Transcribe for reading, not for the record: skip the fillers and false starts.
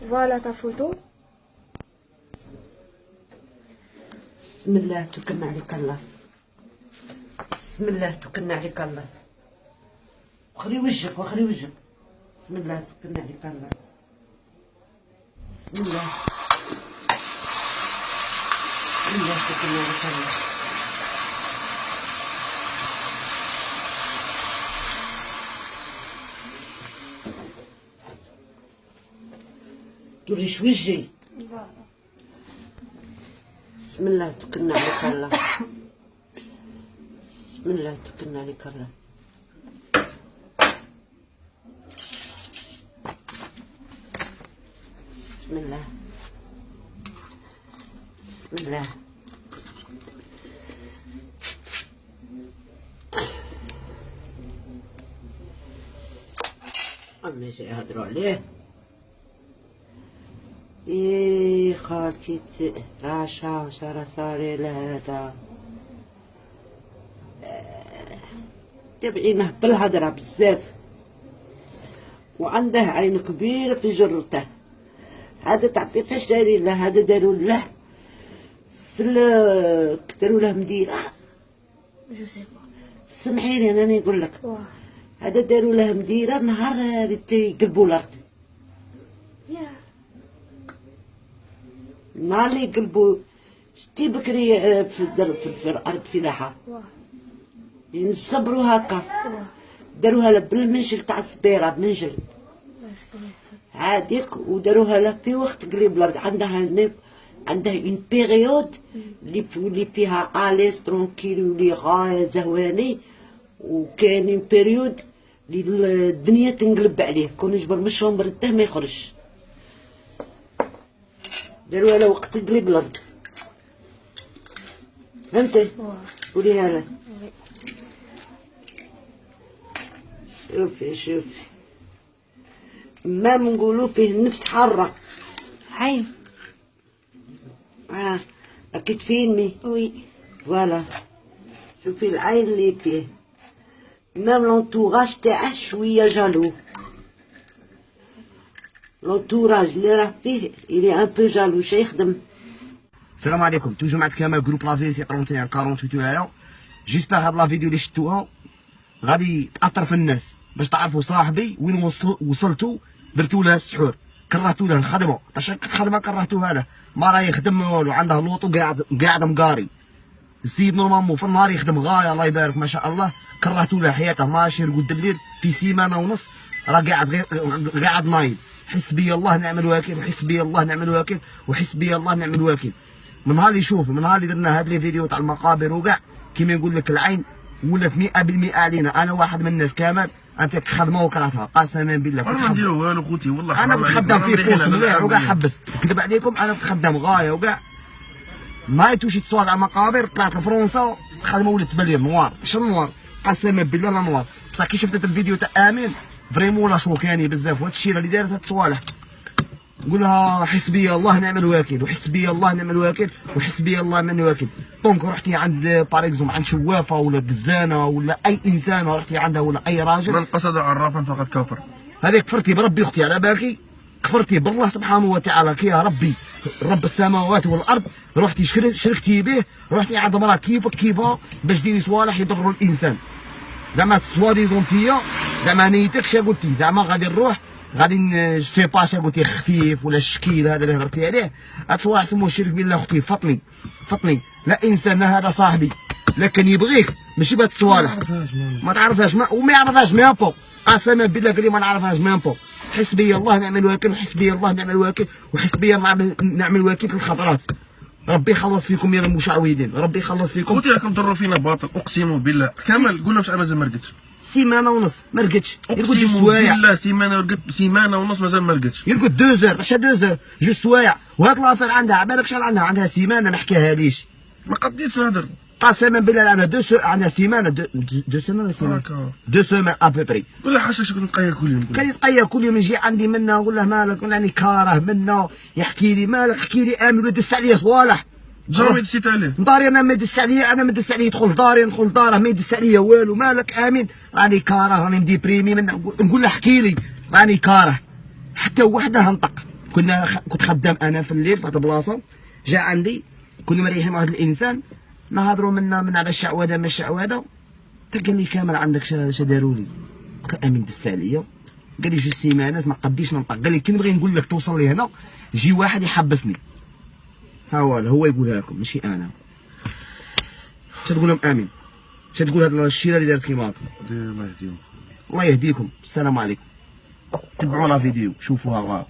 Voilà ta photo. بسم الله توكلنا عليك الله. بسم الله توكلنا عليك الله. وخلي وجهك وخلي وجهك. بسم الله توكلنا عليك الله. بسم الله. بسم الله توكلنا عليك الله. توريش وجهي. بسم الله توكلنا عليك الله. بسم الله توكلنا عليك الله. بسم الله. بسم الله. أمي جاي يهضروا عليه. إيه خالتي راشا شرا صاري لهذا تبعينه بالهضرة بزاف وعنده عين كبيرة في جرته. هذا تعرفي فاش دايرين له؟ هذا داروا له في داروا له مديرة. جو سي با. سمعيني انا نقول لك. هذا داروا له مديرة نهار يقلبوا الارض. نهار اللي يقلبوا شتي بكري في الارض فلاحة ينصبروا هكا. داروها له بالمنجل تاع الصبيرة بمنجل هاديك وداروها له في وقت قليب الارض. عندها اون بيريود اللي فيها اليس ترونكيل واللي غاية زهواني، وكاين بيريود اللي الدنيا تنقلب عليه كون يجبر من الشومبر نتاعه ما يخرجش. داروها له وقت قليب الارض. فهمتي؟ قوليها له. شوفي ما نقولوا فيه النفس حارة. عين. أكيد فيلمي. وي. فوالا شوفي العين اللي فيه. مام لونتوراج تاعه شوية جالو. لونتوراج اللي راه فيه إلي أن بو جالو. شا يخدم. السلام عليكم. توجو معك كمال جروب لا فيريتي 31 48 ولاية. جيسبر هاد لا فيديو اللي شفتوها غادي تأثر في الناس باش تعرفوا صاحبي وين وصلتو. درتو له السحور، كرهتو له الخدمة. الخدمة كرهتوها له، ما راه يخدم والو، عنده لوطو قاعد مقاري. السيد نورمالمون في النهار يخدم غاية الله يبارك ما شاء الله. كرهتو له حياته، ماشي يرقد الليل في سيمانة ونص راه قاعد نايم. حسبي الله نعم الوكيل وحسبي الله نعم الوكيل وحسبي الله نعم الوكيل. من نهار اللي يشوف، من نهار اللي درنا هاد لي فيديو تاع المقابر وكاع كيما يقول لك العين ولات 100% علينا. انا واحد من الناس كامل انت خدمه وكرهتها قسما بالله. انا ما نديرو والو خوتي والله. انا متخدم في فلوس مليح وكاع حبست. نكذب عليكم انا متخدم غايه وكاع. ما يتوشي تصوات على المقابر. طلعت لفرنسا خدمه ولات تبان لي نوار. شنو نوار؟ قسما بالله لا نوار. بصح كي شفت الفيديو تاع امين فريمون لا شوكاني بزاف. وهاد الشيء اللي دارت هاد الصوالح نقول لها حسبي الله نعم الوكيل وحسبي الله نعم الوكيل وحسبي الله نعم الوكيل. دونك رحتي عند باريكزوم عند شوافه ولا دزانه ولا اي انسان رحتي عندها ولا اي راجل، من قصد عرافا فقد كفر. هذيك كفرتي بربي اختي على بالكي. كفرتي بالله سبحانه وتعالى كي يا ربي رب السماوات والارض. رحتي شركتي به. رحتي عند مراه كيفها باش ديري صوالح يضروا الانسان. زعما سوا زونتيه زعما نيتك شا قلتي زعما غادي نروح غادي سي با شا قلتي خفيف ولا الشكيل هذا اللي هضرتي عليه. هاد سمو الشرك بالله اختي فطني لا انسان هذا صاحبي لكن يبغيك ماشي بهاد الصوالح. ما تعرفهاش وما يعرفهاش ميم بو. قسما بالله قال لي ما نعرفهاش ميم بو. حسبي الله نعم الوكيل وحسبي الله نعم الوكيل وحسبي الله نعم الوكيل. الخطرات ربي يخلص فيكم يا المشعوذين. ربي يخلص فيكم. خوتي راكم تضروا فينا باطل اقسم بالله. كامل قول لهم واش مازال ما رقدتش. سيمانه ونص ما رقدش. يرقد جوج اقسم سوايع. بالله سيمانه ونص مازال ما رقدتش. يرقد 2 زور. اش 2 زور؟ جوج سوايع. وهاد لافير عندها عبالك شحال عندها سيمانه ما نحكيهاليش. ما قديتش نهضر قسما بالله عندها سيمانه 2 سيمان ولا سيمانه 2 سيمان ابوبري. قول له حاشاك كنت نتقيا كل يوم. كان يتقيا كل يوم يجي عندي منا نقول له مالك راني كاره منا. يحكي لي مالك احكي لي امين ولا دست عليا صوالح. جامي دسيت عليه. داري انا ما دست عليا. انا ما دست عليا. يدخل داري ندخل داره ما يدس عليا والو. مالك امين راني كاره راني مديبريمي نقول له احكي لي راني كاره. حتى وحده نطق كنت خدام انا في الليل في واحد البلاصه، جا عندي كنا مريحين مع واحد الانسان نهضروا من على الشعوذه ما الشعوذه، قال لي كامل عندك شا داروا لي، قلت له امين دس عليا، قال لي 2 سيمانات ما قديش ننطق، قال لي كي نبغي نقول لك توصل لي هنا يجي واحد يحبسني. ها هو يقولها لكم ماشي انا. تقول لهم امين، تقول هذا الشيره اللي دارت كيما هكا. الله يهديهم. الله يهديكم. السلام عليكم. تبعوا لا فيديو شوفوها.